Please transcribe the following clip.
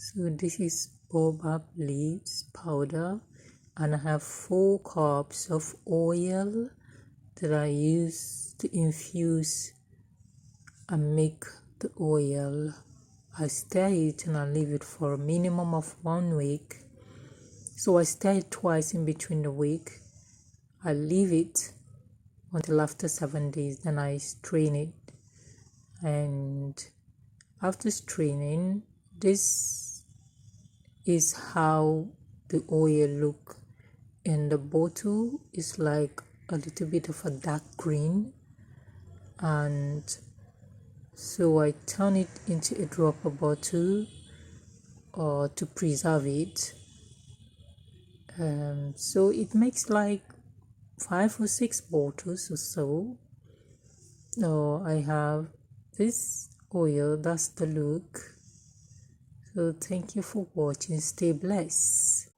So this is Baobab leaves powder, and I have 4 cups of oil that I use to infuse and make the oil. I stir it and I leave it for a minimum of 1 week. So I stir it twice in between the week. I leave it until after 7 days, then I strain it. And after straining, this is how the oil look. And the bottle is like a little bit of a dark green, and so I turn it into a dropper bottle to preserve it. So it makes like 5 or 6 bottles or so. I have this oil. That's the look. So thank you for watching. Stay blessed.